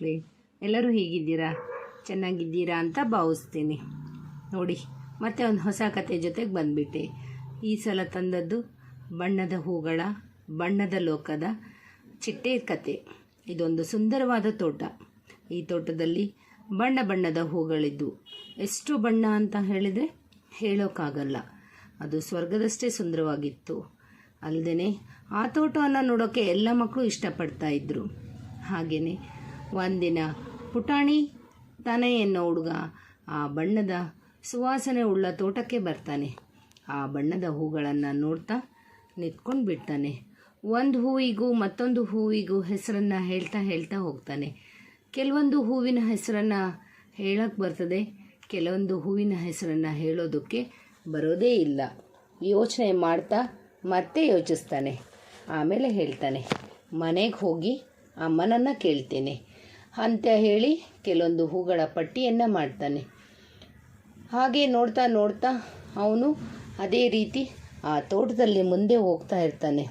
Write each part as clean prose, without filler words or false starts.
ಸ್ನೇಹಿತರೆ, ಎಲ್ಲರೂ ಹೇಗಿದ್ದೀರಾ? ಚೆನ್ನಾಗಿದ್ದೀರಾ ಅಂತ ಭಾವಿಸ್ತೀನಿ. ನೋಡಿ, ಮತ್ತೆ ಒಂದು ಹೊಸ ಕತೆ ಜೊತೆಗೆ ಬಂದುಬಿಟ್ಟೆ. ಈ ಸಲ ತಂದದ್ದು ಬಣ್ಣದ ಹೂಗಳ ಬಣ್ಣದ ಲೋಕದ ಚಿಟ್ಟೆ ಕತೆ. ಇದೊಂದು ಸುಂದರವಾದ ತೋಟ. ಈ ತೋಟದಲ್ಲಿ ಬಣ್ಣ ಬಣ್ಣದ ಹೂಗಳಿದ್ದು, ಎಷ್ಟು ಬಣ್ಣ ಅಂತ ಹೇಳಿದರೆ ಹೇಳೋಕ್ಕಾಗಲ್ಲ. ಅದು ಸ್ವರ್ಗದಷ್ಟೇ ಸುಂದರವಾಗಿತ್ತು. ಅಲ್ಲದೆ ಆ ತೋಟವನ್ನು ನೋಡೋಕ್ಕೆ ಎಲ್ಲ ಮಕ್ಕಳು ಇಷ್ಟಪಡ್ತಾ ಇದ್ದರು. ಹಾಗೆಯೇ ಒಂದಿನ ಪುಟಾಣಿ ತಾನೇ ಎನ್ನೋ ಹುಡುಗ ಆ ಬಣ್ಣದ ಸುವಾಸನೆ ಉಳ್ಳ ತೋಟಕ್ಕೆ ಬರ್ತಾನೆ. ಆ ಬಣ್ಣದ ಹೂಗಳನ್ನು ನೋಡ್ತಾ ನಿಂತ್ಕೊಂಡು ಬಿಡ್ತಾನೆ. ಒಂದು ಹೂವಿಗೂ ಮತ್ತೊಂದು ಹೂವಿಗೂ ಹೆಸರನ್ನು ಹೇಳ್ತಾ ಹೋಗ್ತಾನೆ. ಕೆಲವೊಂದು ಹೂವಿನ ಹೆಸರನ್ನು ಹೇಳಕ್ಕೆ ಬರ್ತದೆ, ಕೆಲವೊಂದು ಹೂವಿನ ಹೆಸರನ್ನು ಹೇಳೋದಕ್ಕೆ ಬರೋದೇ ಇಲ್ಲ. ಯೋಚನೆ ಮಾಡ್ತಾ ಮತ್ತೆ ಯೋಚಿಸ್ತಾನೆ. ಆಮೇಲೆ ಹೇಳ್ತಾನೆ, ಮನೆಗೆ ಹೋಗಿ ಅಮ್ಮನನ್ನು ಕೇಳ್ತೇನೆ ಅಂತ ಹೇಳಿ ಕೆಲವೊಂದು ಹೂಗಳ ಪಟ್ಟಿಯನ್ನು ಮಾಡ್ತಾನೆ. ಹಾಗೆ ನೋಡ್ತಾ ನೋಡ್ತಾ ಅವನು ಅದೇ ರೀತಿ ಆ ತೋಟದಲ್ಲಿ ಮುಂದೆ ಹೋಗ್ತಾ ಇರ್ತಾನೆ.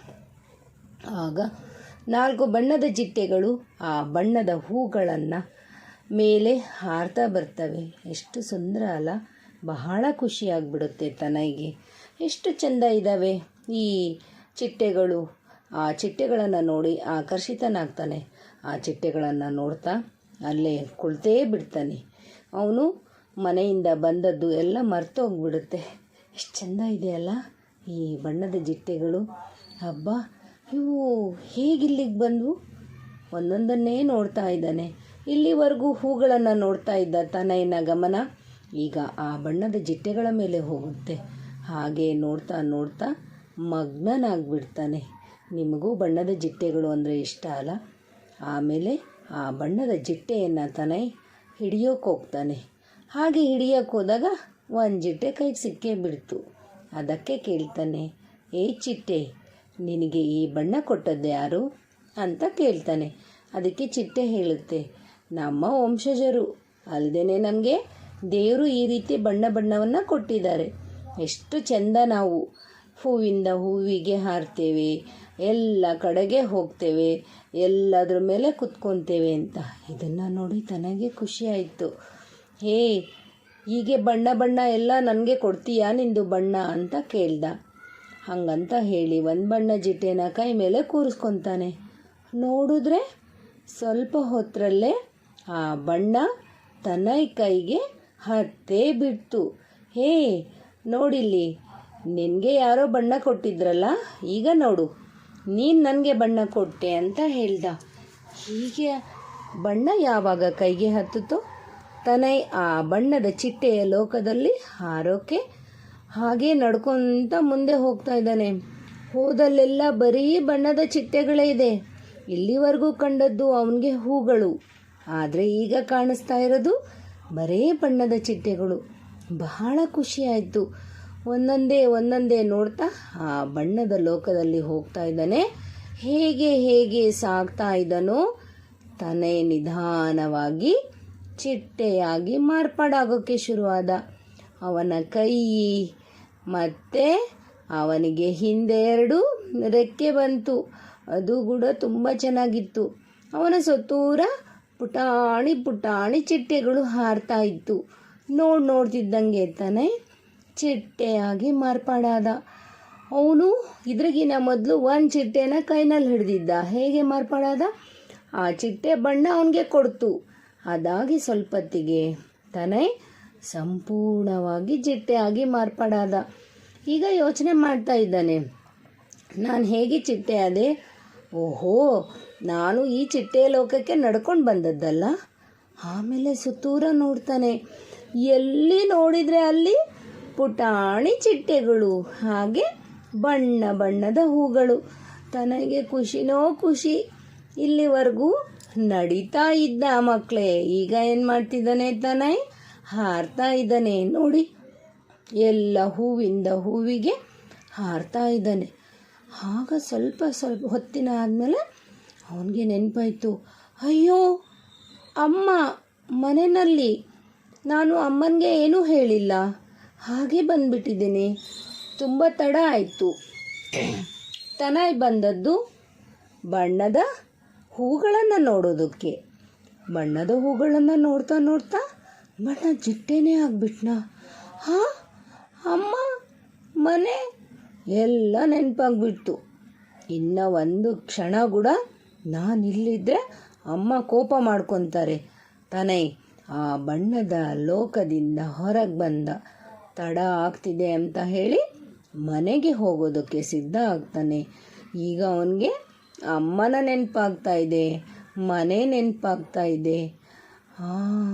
ಆಗ 4 ಬಣ್ಣದ ಚಿಟ್ಟೆಗಳು ಆ ಬಣ್ಣದ ಹೂಗಳನ್ನು ಮೇಲೆ ಹಾರ್ತಾ ಬರ್ತವೆ. ಎಷ್ಟು ಸುಂದರ ಅಲ್ಲ? ಬಹಳ ಖುಷಿಯಾಗಿಬಿಡುತ್ತೆ ತನಗೆ. ಎಷ್ಟು ಚೆಂದ ಇದ್ದಾವೆ ಈ ಚಿಟ್ಟೆಗಳು. ಆ ಚಿಟ್ಟೆಗಳನ್ನು ನೋಡಿ ಆಕರ್ಷಿತನಾಗ್ತಾನೆ. ಆ ಚಿಟ್ಟೆಗಳನ್ನು ನೋಡ್ತಾ ಅಲ್ಲೇ ಕುಳಿತೇ ಬಿಡ್ತಾನೆ. ಅವನು ಮನೆಯಿಂದ ಬಂದದ್ದು ಎಲ್ಲ ಮರ್ತೋಗ್ಬಿಡುತ್ತೆ. ಎಷ್ಟು ಚೆಂದ ಇದೆಯಲ್ಲ ಈ ಬಣ್ಣದ ಚಿಟ್ಟೆಗಳು. ಹಬ್ಬ, ಇವು ಹೇಗಿಲ್ಲಿಗೆ ಬಂದವು? ಒಂದೊಂದನ್ನೇ ನೋಡ್ತಾ ಇದ್ದಾನೆ. ಇಲ್ಲಿವರೆಗೂ ಹೂಗಳನ್ನು ನೋಡ್ತಾ ಇದ್ದ ತನಯನ ಗಮನ ಈಗ ಆ ಬಣ್ಣದ ಚಿಟ್ಟೆಗಳ ಮೇಲೆ ಹೋಗುತ್ತೆ. ಹಾಗೆ ನೋಡ್ತಾ ನೋಡ್ತಾ ಮಗ್ನನಾಗ್ಬಿಡ್ತಾನೆ. ನಿಮಗೂ ಬಣ್ಣದ ಚಿಟ್ಟೆಗಳು ಅಂದರೆ ಇಷ್ಟ ಅಲ್ಲ? ಆಮೇಲೆ ಆ ಬಣ್ಣದ ಚಿಟ್ಟೆಯನ್ನು ತನೈ ಹಿಡಿಯೋಕೆ ಹೋಗ್ತಾನೆ. ಹಾಗೆ ಹಿಡಿಯೋಕೆ ಹೋದಾಗ ಒಂದು ಚಿಟ್ಟೆ ಕೈಗೆ ಸಿಕ್ಕೇ ಬಿಡ್ತು. ಅದಕ್ಕೆ ಕೇಳ್ತಾನೆ, ಏಯ್ ಚಿಟ್ಟೆ, ನಿನಗೆ ಈ ಬಣ್ಣ ಕೊಟ್ಟದ್ದು ಯಾರು ಅಂತ ಕೇಳ್ತಾನೆ. ಅದಕ್ಕೆ ಚಿಟ್ಟೆ ಹೇಳುತ್ತೆ, ನಮ್ಮ ವಂಶಜರು. ಅಲ್ಲದೆ ನಮಗೆ ದೇವರು ಈ ರೀತಿ ಬಣ್ಣವನ್ನು ಕೊಟ್ಟಿದ್ದಾರೆ. ಎಷ್ಟು ಚೆಂದ ನಾವು ಹೂವಿಂದ ಹೂವಿಗೆ ಹಾರ್ತೇವೆ, ಎಲ್ಲ ಕಡೆಗೆ ಹೋಗ್ತೇವೆ, ಎಲ್ಲದ್ರ ಮೇಲೆ ಕುತ್ಕೊತೇವೆ ಅಂತ. ಇದನ್ನು ನೋಡಿ ತನಗೆ ಖುಷಿಯಾಯಿತು. ಹೇ, ಹೀಗೆ ಬಣ್ಣ ಎಲ್ಲ ನನಗೆ ಕೊಡ್ತೀಯಾ ನಿಂದು ಬಣ್ಣ ಅಂತ ಕೇಳ್ದ. ಹಂಗಂತ ಹೇಳಿ ಒಂದು ಬಣ್ಣ ಚಿಟ್ಟೆನ ಕೈ ಮೇಲೆ ಕೂರಿಸ್ಕೊತಾನೆ. ನೋಡಿದ್ರೆ ಸ್ವಲ್ಪ ಹೊತ್ತರಲ್ಲೇ ಆ ಬಣ್ಣ ತನ್ನ ಕೈಗೆ ಹತ್ತೇ ಬಿಡ್ತು. ಹೇ, ನೋಡಿಲ್ಲಿ, ನಿನಗೆ ಯಾರೋ ಬಣ್ಣ ಕೊಟ್ಟಿದ್ರಲ್ಲ, ಈಗ ನೋಡು, ನೀನು ನನಗೆ ಬಣ್ಣ ಕೊಟ್ಟೆ ಅಂತ ಹೇಳ್ದ. ಹೀಗೆ ಬಣ್ಣ ಯಾವಾಗ ಕೈಗೆ ಹತ್ತಿತೋ ತನೈ ಆ ಬಣ್ಣದ ಚಿಟ್ಟೆಯ ಲೋಕದಲ್ಲಿ ಹಾರೋಕೆ ಹಾಗೆ ನಡ್ಕೊತ ಮುಂದೆ ಹೋಗ್ತಾ ಇದ್ದಾನೆ. ಹೋದಲ್ಲೆಲ್ಲ ಬರೀ ಬಣ್ಣದ ಚಿಟ್ಟೆಗಳೇ ಇದೆ. ಇಲ್ಲಿವರೆಗೂ ಕಂಡದ್ದು ಅವನಿಗೆ ಹೂಗಳು, ಆದರೆ ಈಗ ಕಾಣಿಸ್ತಾ ಇರೋದು ಬರೀ ಬಣ್ಣದ ಚಿಟ್ಟೆಗಳು. ಬಹಳ ಖುಷಿಯಾಯಿತು. ಒಂದೊಂದೇ ನೋಡ್ತಾ ಆ ಬಣ್ಣದ ಲೋಕದಲ್ಲಿ ಹೋಗ್ತಾ ಇದ್ದಾನೆ. ಹೇಗೆ ಸಾಗ್ತಾ ಇದ್ದಾನೋ ತನೇ ನಿಧಾನವಾಗಿ ಚಿಟ್ಟೆಯಾಗಿ ಮಾರ್ಪಾಡಾಗೋಕ್ಕೆ ಶುರುವಾದ. ಅವನ ಕೈ ಮತ್ತು ಅವನಿಗೆ ಹಿಂದೆ 2 ರೆಕ್ಕೆ ಬಂತು. ಅದು ಕೂಡ ತುಂಬ ಚೆನ್ನಾಗಿತ್ತು. ಅವನ ಸುತ್ತೂರ ಪುಟಾಣಿ ಚಿಟ್ಟೆಗಳು ಹಾರ್ತಾ ಇತ್ತು. ನೋಡ್ತಿದ್ದಂಗೆ ತಾನೇ ಚಿಟ್ಟೆಯಾಗಿ ಮಾರ್ಪಾಡಾದ. ಅವನು ಇದ್ರಿಗಿನ ಮೊದಲು ಒಂದು ಚಿಟ್ಟೆನ ಕೈನಲ್ಲಿ ಹಿಡಿದಿದ್ದ. ಹೇಗೆ ಮಾರ್ಪಾಡಾದ? ಆ ಚಿಟ್ಟೆ ಬಣ್ಣ ಅವನಿಗೆ ಕೊಡ್ತು. ಅದಾಗಿ ಸ್ವಲ್ಪತ್ತಿಗೆ ತಾನೇ ಸಂಪೂರ್ಣವಾಗಿ ಚಿಟ್ಟೆಯಾಗಿ ಮಾರ್ಪಾಡಾದ. ಈಗ ಯೋಚನೆ ಮಾಡ್ತಾ ಇದ್ದಾನೆ, ನಾನು ಹೇಗೆ ಚಿಟ್ಟೆ ಆದೆ? ಓಹೋ, ನಾನು ಈ ಚಿಟ್ಟೆಯ ಲೋಕಕ್ಕೆ ನಡ್ಕೊಂಡು ಬಂದದ್ದಲ್ಲ. ಆಮೇಲೆ ಸುತ್ತೂರ ನೋಡ್ತಾನೆ. ಎಲ್ಲಿ ನೋಡಿದರೆ ಅಲ್ಲಿ ಪುಟಾಣಿ ಚಿಟ್ಟೆಗಳು, ಹಾಗೆ ಬಣ್ಣದ ಹೂಗಳು. ತನಗೆ ಖುಷಿನೋ ಖುಷಿ. ಇಲ್ಲಿವರೆಗೂ ನಡೀತಾ ಇದ್ದ ಮಕ್ಕಳೇ ಈಗ ಏನು ಮಾಡ್ತಿದ್ದಾನೆ? ತನೈ ಹಾರ್ತಾ ಇದ್ದಾನೆ. ನೋಡಿ, ಎಲ್ಲ ಹೂವಿಂದ ಹೂವಿಗೆ ಹಾರ್ತಾ ಇದ್ದಾನೆ. ಆಗ ಸ್ವಲ್ಪ ಹೊತ್ತಿನ ಆದಮೇಲೆ ಅವನಿಗೆ ನೆನಪಾಯಿತು, ಅಯ್ಯೋ ಅಮ್ಮ ಮನೆಯಲ್ಲಿ, ನಾನು ಅಮ್ಮನಿಗೆ ಏನೂ ಹೇಳಿಲ್ಲ, ಹಾಗೆ ಬಂದುಬಿಟ್ಟಿದ್ದೀನಿ, ತುಂಬ ತಡ ಆಯಿತು. ತನೈ ಬಂದದ್ದು ಬಣ್ಣದ ಹೂಗಳನ್ನು ನೋಡೋದಕ್ಕೆ. ಬಣ್ಣದ ಹೂಗಳನ್ನು ನೋಡ್ತಾ ನೋಡ್ತಾ ಬಣ್ಣ ಜಿಟ್ಟೇನೇ ಆಗಿಬಿಟ್ನ. ಹಾಂ, ಅಮ್ಮ, ಮನೆ ಎಲ್ಲ ನೆನಪಾಗ್ಬಿಡ್ತು. ಇನ್ನು ಒಂದು ಕ್ಷಣ ಕೂಡ ನಾನಿಲ್ಲಿದ್ದರೆ ಅಮ್ಮ ಕೋಪ ಮಾಡ್ಕೊತಾರೆ ತಾನೇ. ಆ ಬಣ್ಣದ ಲೋಕದಿಂದ ಹೊರಗೆ ಬಂದ. ತಡ ಆಗ್ತಿದೆ ಅಂತ ಹೇಳಿ ಮನೆಗೆ ಹೋಗೋದಕ್ಕೆ ಸಿದ್ಧ ಆಗ್ತಾನೆ. ಈಗ ಅವನಿಗೆ ಅಮ್ಮನ ನೆನಪಾಗ್ತಾ ಇದೆ, ಮನೆ ನೆನಪಾಗ್ತಾ ಇದೆ. ಹಾಂ,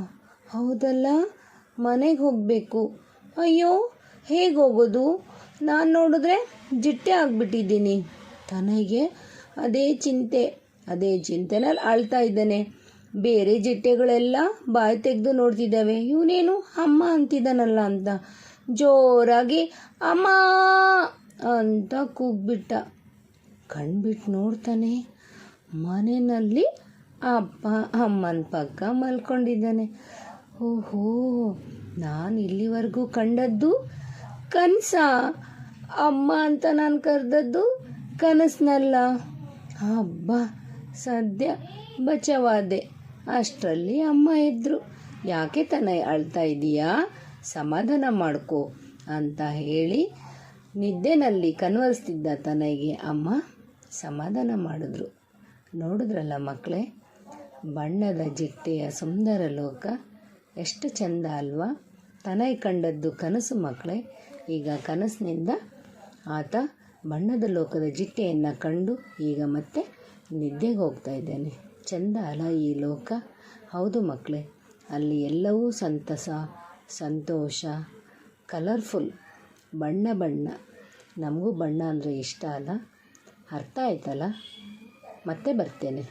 ಹೌದಲ್ಲ, ಮನೆಗೆ ಹೋಗಬೇಕು. ಅಯ್ಯೋ, ಹೇಗೆ ಹೋಗೋದು? ನಾನು ನೋಡಿದ್ರೆ ಜಿಟ್ಟೆ ಆಗಿಬಿಟ್ಟಿದ್ದೀನಿ. ತನಗೆ ಅದೇ ಚಿಂತೆನಲ್ಲಿ ಆಳ್ತಾ ಇದ್ದಾನೆ. ಬೇರೆ ಜಿಟ್ಟೆಗಳೆಲ್ಲ ಬಾಯಿ ತೆಗೆದು ನೋಡ್ತಿದ್ದಾವೆ, ಇವನೇನು ಅಮ್ಮ ಅಂತಿದ್ದಾನಲ್ಲ ಅಂತ. ಜೋರಾಗಿ ಅಮ್ಮ ಅಂತ ಕೂಗ್ಬಿಟ್ಟ. ಕಣ್ಬಿಟ್ಟು ನೋಡ್ತಾನೆ, ಮನೆಯಲ್ಲಿ ಅಪ್ಪ ಅಮ್ಮನ ಪಕ್ಕ ಮಲ್ಕೊಂಡಿದ್ದಾನೆ. ಓಹೋ, ನಾನು ಇಲ್ಲಿವರೆಗೂ ಕಂಡದ್ದು ಕನಸ. ಅಮ್ಮ ಅಂತ ನಾನು ಕರೆದದ್ದು ಕನಸಿನಲ್ಲ. ಹಬ್ಬ, ಸದ್ಯ ಬಚಾವಾದೆ. ಅಷ್ಟರಲ್ಲಿ ಅಮ್ಮ ಇದ್ದರು. ಯಾಕೆ ತಾನೇ ಅಳ್ತಾ ಇದೀಯಾ, ಸಮಾಧಾನ ಮಾಡ್ಕೋ ಅಂತ ಹೇಳಿ ನಿದ್ದೆನಲ್ಲಿ ಕನ್ವರಿಸ್ತಿದ್ದ ತನಗೆ ಅಮ್ಮ ಸಮಾಧಾನ ಮಾಡಿದ್ರು. ನೋಡಿದ್ರಲ್ಲ ಮಕ್ಕಳೇ, ಬಣ್ಣದ ಜಿಟ್ಟೆಯ ಸುಂದರ ಲೋಕ ಎಷ್ಟು ಚೆಂದ ಅಲ್ವಾ? ತನಗೆ ಕಂಡದ್ದು ಕನಸು ಮಕ್ಕಳೇ. ಈಗ ಕನಸಿನಿಂದ ಆತ ಬಣ್ಣದ ಲೋಕದ ಜಿಟ್ಟೆಯನ್ನು ಕಂಡು ಈಗ ಮತ್ತೆ ನಿದ್ದೆಗೆ ಹೋಗ್ತಾ ಇದ್ದಾನೆ. ಚೆಂದ ಅಲ್ಲ ಈ ಲೋಕ? ಹೌದು ಮಕ್ಕಳೇ, ಅಲ್ಲಿ ಎಲ್ಲವೂ ಸಂತಸ, ಸಂತೋಷ, ಕಲರ್ಫುಲ್, ಬಣ್ಣ. ನಮಗೂ ಬಣ್ಣ ಅಂದರೆ ಇಷ್ಟ ಅಲ್ಲ? ಅರ್ಥ ಆಯ್ತಲ್ಲ? ಮತ್ತೆ ಬರ್ತೇನೆ.